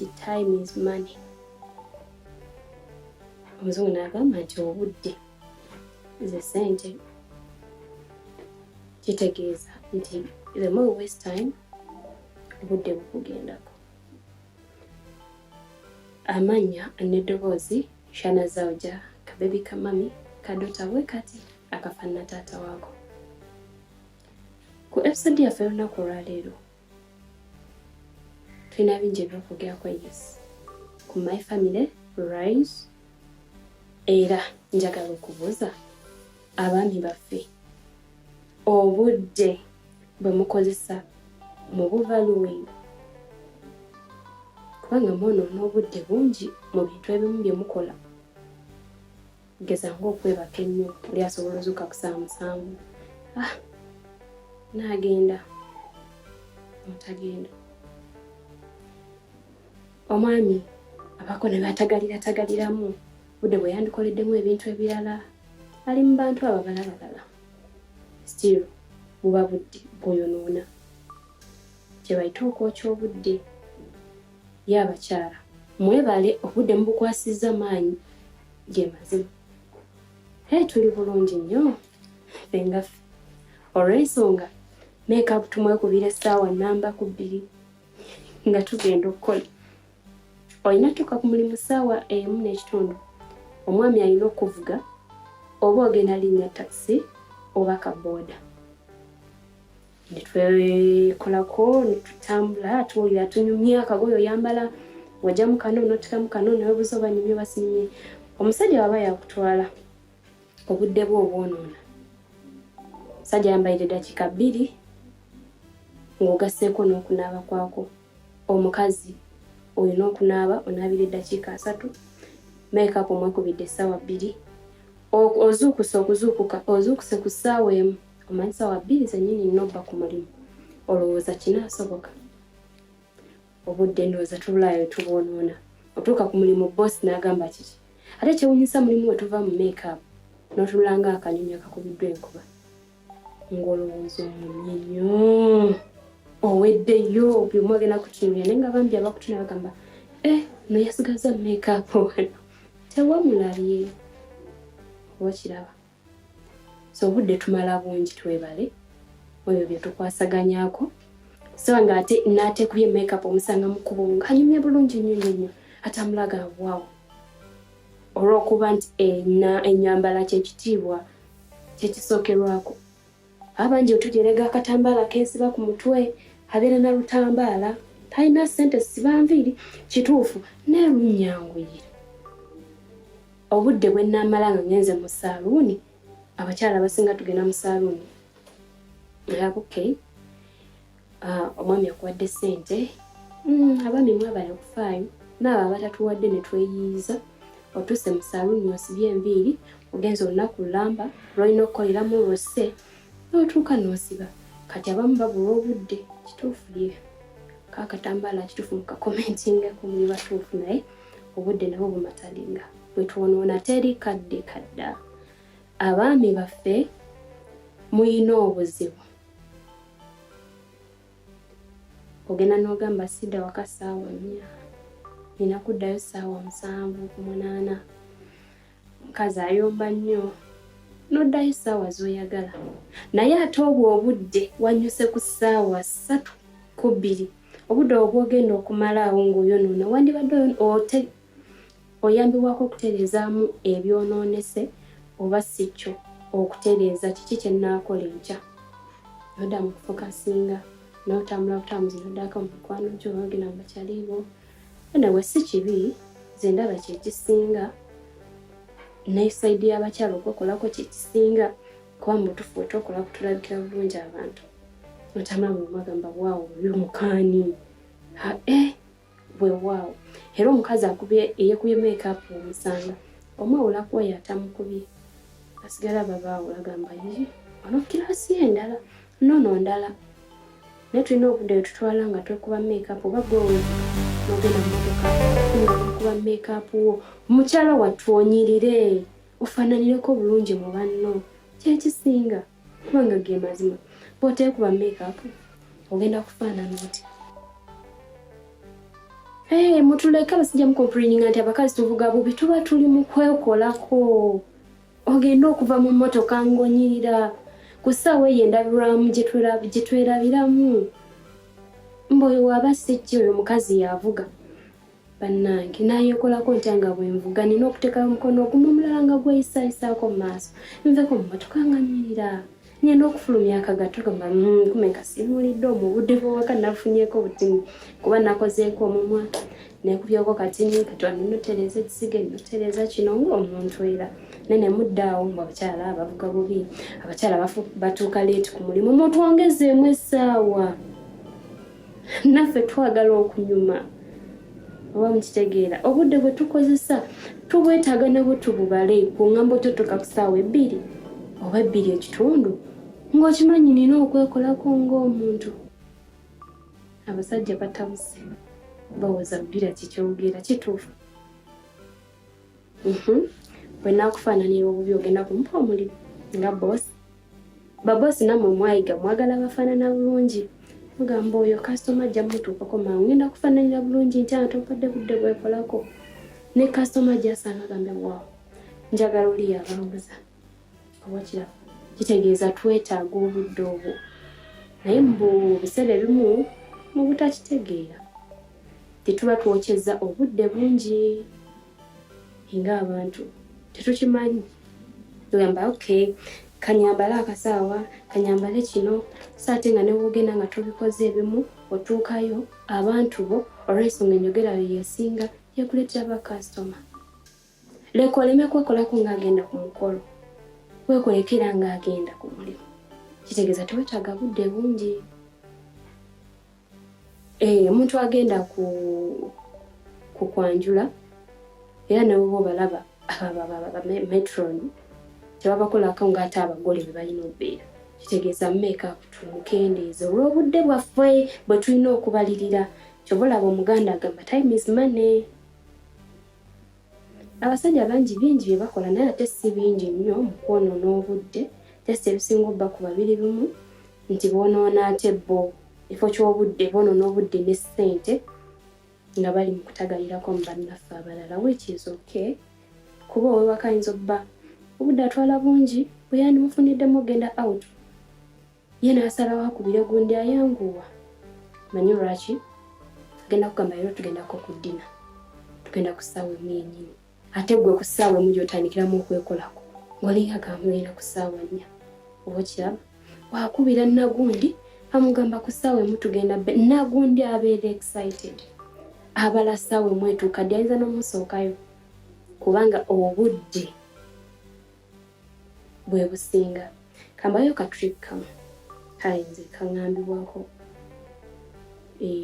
nti time is money. Omuzungu n'agamba nti obudde ze ssente. Kitegeeza nti the more you waste time, obudde bukugendako. Amanya n'eddoboozi Shana Zawja, kabebi kamami kadota we kati akafaanana taata waako. Ku episode yaffe y'olunaku olwaleero tulina bingi ebyokwogeraku yes ku My Family Rise, era njagala okubuuza abaami baffe obudde bwe mukozesa mu buvaluing, kubanga mwonoona obudde bungi mu bintu ebimu bye mukola. Geza ng'okwebaka ennyo, oli asobola ozuuka ku ssaawa 7, n'agenda mutagenda. Omwami abaako ne batagaliramu budde bwe yandikoleddemu ebintu ebirala, ali mu bantu abo balala. Still buba budde bwoyonoona, kye bayita okwokya obudde. Ye abakyala mwebale, obudde mubukwasizza maanyi ge mazima. Tuli bulungi nnyo ffe ngaffe. Olw'ensonga make-up tumwekubira essaawa nnamba 2 nga tugenda okukola. Olina tuka ku mulimu ssaawa 1:30. Omwami alina okuvuga oba ogenda linnya taxi oba kabooda. Ne twekolako ne tutambula, tuwulira tunyumye akagoye oyambala, wajja mu kano n'otikamu kano ne weebuuza oba nnimye oba sinnimye. Omusajja waba yakutwala obudde bwe obwonoona. Omusajja ayambalira eddakiika 2 ng'ogasseeko n'okunaaba kwako. Omukazi olina okunaaba onaabira eddakiika 3, make-up omwekubidde essaawa 2, ozuukuse okuzuukuka ozuukuse ku ssaawa 1, omanyi ssaawa 2 zennyini nnobba ku mulimu. Olowooza kinaasoboka? Obudde ndowooza tubulayo tubwonoona. Otuuka ku mulimu boss n'agamba kiki? Ate kyewuunyisa mulimu we tuva mu make-up n'otulanga akanyonyi akakubiddwa enkuba. Ng'olowooza omumye nnyo, oweddeyo by'omu ogenda kutunuulira, naye nga bambi abakutunuulira bagamba no yasigazza make-up wano, tewamulabye. Oba kiraba. So obudde tumala bungi, twebale ebyo bye tukwasaganyaako. So nga ate n'ateekubye make-up omusanga mu kkubo ng'anyumye bulungi nnyo, atambulaga waawo. Olw'okuba nti ennyambala kyekitiibwa kyekisookerwako. Abangi otujerega akatambaala keesiba ku mutwe, abeera na lutambaala, talina ssente siba nviiri, kituufu neerunnyanguye. Obudde bwe nnaamala nga ngenze mu saaluuni, abakyala abasinga tugenda mu saaluuni. Okay. Omwami akuwadde ssente, abaami mwebale okufaayo, naabo abatatuwadde ne tweyiiza. Otuuse mu saaluuni osibye enviiri, ogenza olunaku lulamba lw'olina okukoleramu olwose, n'otuuka n'osiba. Kati abamu babulwa obudde, kituufu ye. Kaakatambaala kituufu mukakomentingeko muli batuufu, naye obudde nabwo bumatalinga. Bwe twonoona teri kadde kadda. Abaami baffe muyina obuzibu. Ogenda n'ogamba sidda waka ssaawa 4, nina kuddayo ssaawa 7 ku 8. Omukazi ayomba nnyo, n'oddayo ssaawa z'oyagala. Naye ate obwo obudde wanyuse ku ssaawa 3 ku 2. Obudde obwogenda okumala awo ng'oyonoona, wandibadde oyambibwako okutereezaamu ebyonoonese oba si kyo okutereeza kiki kye nnaakola enkya. Nodda mu kufokasinga, n'otambuza noddako mu mikwano gyo ogenda mu bakyalibo. Nawe si kibi, ze ndaba kye kisinga. N'esaidi y'abakyala okwokolako kye kisinga, kuba mu butuufu otokola kutulabikira bulungi abantu. Otambula mu magamba waawo oyo mukaani. Bwe waawo. Era omukazi eyekubye make-up omusanga, omwawula kuba yatamukubye. Asigala babaawo agamba ye, ono kirasi endala, nono ndala. Naye tulina obudde tutwala nga twekuba make-up oba gwe n'ogenda mu mmotoka nga twekuba make-up wo. Mukyala wattu onyirire, ofaananireko bulungi mu banno. Kyekisinga, kubanga ge mazima. Bw'oteekuba make-up, ogenda kufaanana otya? mutuleka basijja mu complaining nti abakazi tuvuga bubi tuba tuli mu kwekolako. Ogenda okuva mu mmotoka ngonyirira ku ssaawa eyo endabirwamu gye twerabiramu. Mboyo waba sijja oyo mukazi yavuga. Bannange nayekolako ntya nga bwe nvuga nina okuteekayo omukono ogumu omulala nga gweyisaayisaako mu maaso. Nveko mu mmotoka nga nyirira. Ngenda okufulumya akagato nga kumeka sibuulidde omubudde bw'ewaka nafunyeeko obutini kuba nakozeeko omumwa nekubyeko katini kati notereza ekisige notereza kino ng'omuntu era nene muddaawo mbu abakyala bavuga bubi abakyala batuuka leeti ku mulimu mutwongezeemu essaawa naffe twagala okunyuma oba mukitegeera obudde bwe tukozesa tubwetaaga nabwo tububale ku ngambo totoka ku ssaawa 2 oba 2 ekitundu ng'okimanyi nina okwekolako ng'omuntu. Abasajja batabuse bawoza bbira kikyogera kituufu. Bwe naakufaananira obubi ogenda kumupa omulimu nga boosi. Baboosi nammwe mwayiga mwagala bafaanana bulungi. Mugamba oyo kasitoma ajja mutuukako mangu ngenda kufaananira bulungi nti atoopadde budde bwekolako. Ne kasitoma gy'asanga gambe waawo njagala oli yabanguza. Oba kiraba kitegeeza twetaaga obudde obwo. Naye mu biseera ebimu mu butakitegeera tetuba twokyeza obudde bungi ng'abantu tetukimanyi. Tugamba kanyambale akasaawa kanyambale kino so ate nga ne bw'ogenda nga tubikoze ebimu otuukayo abantu bo olw'ensonga enjogera yo yesinga yekuleetera bakasitoma. Leka oleme kwekolako ng'agenda ku mukolo weekolekera ng'agenda ku mulimu. Kitegeeza tewetaaga budde bungi. Omuntu agenda ku kwanjula era ne bw'oba obalaba metroni tebabakolako ng'ate abagole bwe balina obbeera. Kitegeeza make-up tumukendeeze olw'obudde bwaffe bwe tulina okubalirira. Kyova olaba Omuganda agamba time is money. Abasajja bingi bye bakola naye ate si bingi nnyo mu kwonoona obudde. Just ebisinga obba ku babiri bimu nti boonoona ate bo ekifo ky'obudde boonoona obudde ne ssente nga bali mu kutagalirako mu bannaffe abalala. Which is okay kuba owewaka ayinza obba obudde atwala bungi bwe yandimufuniddemu ogenda out ye n'asalawo akubire gundi ayanguwa. Manyi lwaki? Agenda kugamba leero tugendako ku ddina tugenda ku ssaawa emu yennyini ate gwe ku ssaawa emu gy'otandikiramu okwekolako ng'olinga akamulira ku ssaawa 4. Oba kiraba wakubira nagundi amugamba ku ssaawa emu tugenda nagundi abeera excited abala ssaawa emu etuuka ddi ayinza n'omusookayo kubanga obudde bwe businga. Kambayo ka trick kamu kale nze kaŋŋambibwako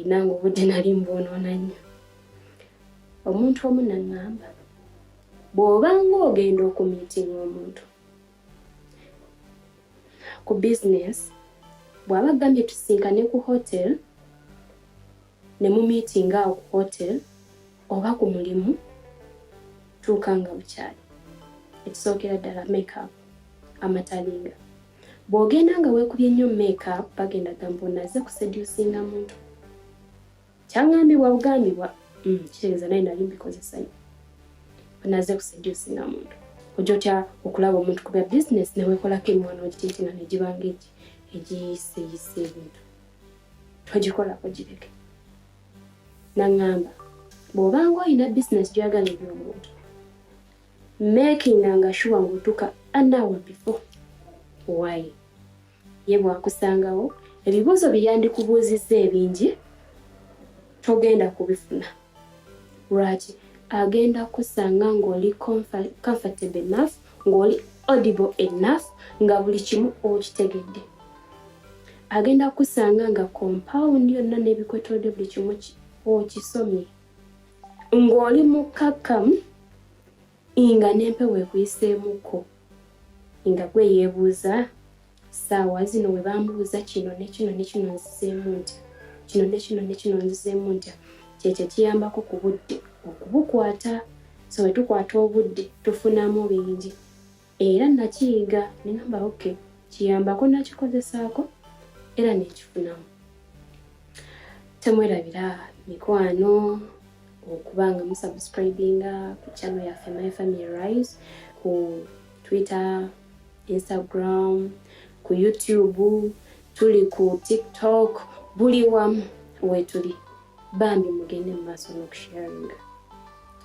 nange obudde nali mbwonoona nnyo. Omuntu omu naŋŋamba bw'obanga ogenda okumiitinga omuntu ku bizinesi bw'aba agambye tusinkane ku hotel ne mu miitinga awo ku hotel oba ku mulimu tuuka nga bukyali. Ekisookera ddala make-up amatalinga. Bw'ogenda nga weekubye nnyo make-up bagenda gamba onaze kuseducinga muntu. Kyaŋŋambibwa bugambibwa kitegeeza naye nali mbikozesa nnyo. Onaze kuseducinga muntu. Ojja otya okulaba omuntu ku bya bizinesi ne weekolako emwana ogitintina ne gibanga egiyiseyise ebintu. Togikolako gireke. Naŋŋamba bw'obanga olina bizinesi gy'oyagala eby'omuntu makinga sure ng'otuuka an hour before. Why? Ye bw'akusangawo ebibuuzo bye yandikubuuzizza ebingi togenda kubifuna. Lwaki? Agenda kusanga ng'oli comfortable enough, ng'oli audible enough, nga buli kimu okitegedde. Agenda kusanga nga compound yonna n'ebikwetodde buli kimu okisomye. Ng'oli mukkakkamu nga n'empewo ekuyiseemuko. Nga gwe yeebuuza ssaawa zino we bambuuza kino ne kino ne kino nzizeemu ntya. Kino ne kino ne kino nzizeemu ntya. Kyekyo kiyambako ku budde okubukwata. So bwe tukwata obudde tufunamu bingi. Era nakiyiga ne ngamba okay kiyambako nakikozesaako era nekifunamu. Temwerabira mikwano okubanga musubscribinga ku channel yaffe My Family Rise ku Twitter, Instagram, ku YouTube, tuli ku TikTok, buli wamu wetuli. Bambi mugende mu maaso n'okusharinga.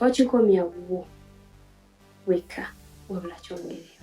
Okikomya wo weka wabula kyongereyo.